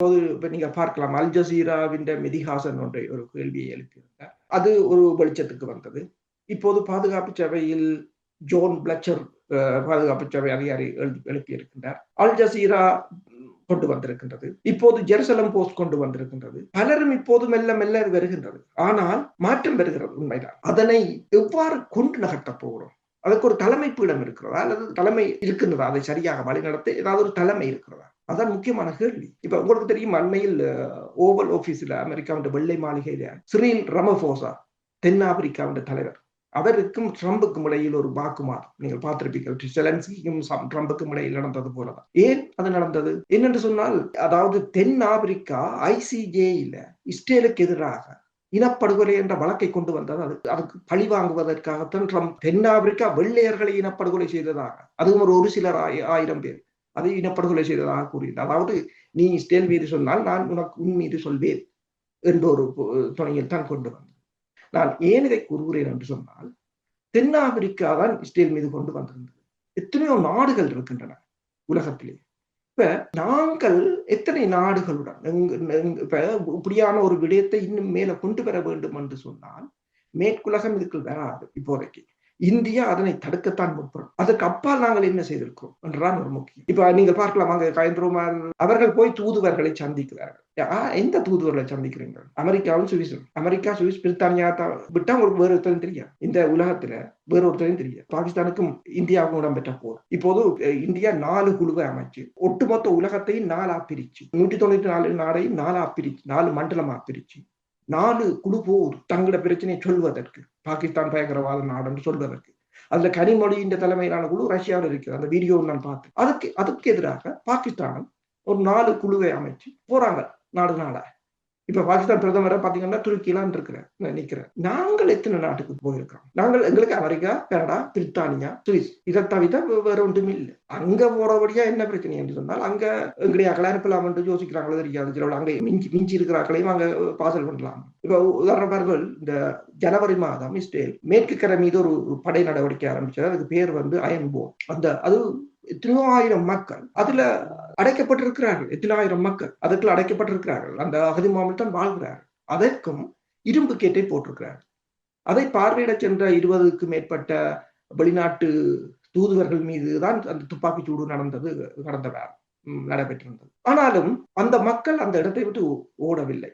இப்ப நீங்க பார்க்கலாம், அல் ஜசீராவின் மெதிஹாசன் ஒன்றை ஒரு கேள்வியை எழுப்பியிருந்தார். அது ஒரு வெளிச்சத்துக்கு வந்தது. இப்போது பாதுகாப்பு சபையில் ஜோன் பிளச்சர் பாதுகாப்பு சபை அதிகாரி எழுப்பியிருக்கின்றார். அல் ஜசீரா கொண்டு வந்திருக்கின்றது. இப்போது ஜெருசலம் போஸ்ட் கொண்டு வந்திருக்கின்றது. பலரும் இப்போது மெல்ல மெல்ல வருகின்றது. ஆனால் மாற்றம் வருகிறது, உண்மைதான். அதனை எவ்வாறு கொண்டு நகர்த்தப் போகிறோம்? அதுக்கு ஒரு தலைமை பீடம் இருக்கிறதா, அல்லது தலைமை இருக்கின்றதா? அதை சரியாக வழிநடத்த ஏதாவது ஒரு தலைமை இருக்கிறதா? அதான் முக்கியமான கேள்வி. இப்ப உங்களுக்கு தெரியும், அண்மையில் ஓவல் ஆபீஸ்ல அமெரிக்காவின் வெள்ளை மாளிகையில சிறில் ரமபோசா, தென்னாப்பிரிக்காவின் தலைவர், அவருக்கும் ட்ரம்புக்கும் இடையில் ஒரு வாக்குவாதம் நீங்கள் பார்த்திருப்பீர்கள். செலன்ஸ்கிக்கும் ட்ரம்புக்கும் இடையில் நடந்தது போலதான். ஏன் அது நடந்தது? என்னென்று சொன்னால், அதாவது தென் ஆப்பிரிக்கா ICJ இஸ்ரேலுக்கு எதிராக இனப்படுகொலை என்ற வழக்கை கொண்டு வந்தது. அதுக்கு பழி வாங்குவதற்காகத்தான் ட்ரம்ப் தென்னாப்பிரிக்கா வெள்ளையர்களை இனப்படுகொலை செய்ததாக, அதுவும் ஒரு சிலர் 1000 பேர் அதை இனப்படுகொலை செய்ததாக கூறினார். அதாவது, நீ இஸ்ரேல் மீது சொன்னால் நான் உனக்கு உன் மீது சொல்வேன் என்ற ஒரு துணையில் தான் கொண்டு வந்தது. நான் ஏன் இதை கூறுகிறேன் என்று சொன்னால், தென்னாப்பிரிக்கா தான் இஸ்ரேல் மீது கொண்டு வந்திருந்தது. எத்தனையோ நாடுகள் இருக்கின்றன உலகத்திலே. இப்ப நாங்கள் எத்தனை நாடுகளுடன் இப்ப இப்படியான ஒரு விடயத்தை இன்னும் மேல கொண்டு வர வேண்டும் என்று சொன்னால், மேற்குலகம் இதுக்குள் வராது. இப்போதைக்கு இந்தியா அதனை தடுக்கத்தான் முற்படும். அதற்கு அப்பால் நாங்கள் என்ன செய்திருக்கிறோம் என்றுதான் ஒரு முக்கியம். இப்ப நீங்க பார்க்கலாம், அங்க கயந்திரமான் அவர்கள் போய் தூதுவர்களை சந்திக்கிறார்கள். எந்த தூதுவர்களை சந்திக்கிறீர்கள்? அமெரிக்காவும் சுவிஸும். அமெரிக்கா, சுவிஸ், பிரித்தானியா விட்டா உங்களுக்கு வேற ஒருத்தரும் தெரியாது. இந்த உலகத்துல வேற ஒருத்தரையும் தெரியாது. பாகிஸ்தானுக்கும் இந்தியாவுக்கும் இடம்பெற்ற போர். இப்போது இந்தியா 4 குழுவை அமைச்சு ஒட்டுமொத்த உலகத்தையும் 4 பிரிச்சு, 194 நாடையும் 4 பிரிச்சு, 4 மண்டலமா பிரிச்சு 4 குழு போர் தங்களோட பிரச்சனையை சொல்வதற்கு, பாகிஸ்தான் பயங்கரவாத நாடு என்று சொல்வதற்கு. அதுல கனிமொழியின் தலைமையிலான குழு ரஷ்யாவில் இருக்கிறது. அந்த வீடியோ நான் பார்த்தேன். அதுக்கு எதிராக பாகிஸ்தான் ஒரு 4 குழுவை அமைச்சு போறாங்க நாடு நாடா. இப்ப பாகிஸ்தான் பிரதமரை பாத்தீங்கன்னா துருக்கிலாம் நிக்கிறேன். நாங்கள் எத்தனை நாட்டுக்கு போயிருக்கிறோம்? எங்களுக்கு அமெரிக்கா, கனடா, பிரித்தானியா, சுவிஸ், இதை தவிர வேற ஒன்றுமே இல்லை. அங்க போறபடியா என்ன பிரச்சனை என்று சொன்னால், அங்க எங்களுடைய அகலாயிருக்கலாம் என்று யோசிக்கிறாங்களோ தெரியாது. சில அங்க மிஞ்சி இருக்கிறார்களையும் அங்க பாசல் பண்ணலாம். இப்ப உதாரணமாக இந்த ஜனவரி மாதம் இஸ்ரேல் மேற்கு கரை மீது ஒரு படை நடவடிக்கை ஆரம்பிச்சது. அதுக்கு பேர் அயன் போம். அது எத்தனையோ ஆயிரம் மக்கள் அதுல அடைக்கப்பட்டிருக்கிறார்கள். எத்தனை ஆயிரம் மக்கள் அதுக்குள்ள அடைக்கப்பட்டிருக்கிறார்கள். அந்த அகதி முகாமில் தான் வாழ்கிறார்கள். அதற்கும் இரும்பு கேட்டை போட்டிருக்கிறார்கள். அதை பார்வையிட சென்ற 20க்கும் மேற்பட்ட வெளிநாட்டு தூதுவர்கள் மீதுதான் அந்த துப்பாக்கி சூடு நடைபெற்றிருந்தது. ஆனாலும் அந்த மக்கள் அந்த இடத்தை விட்டு ஓடவில்லை.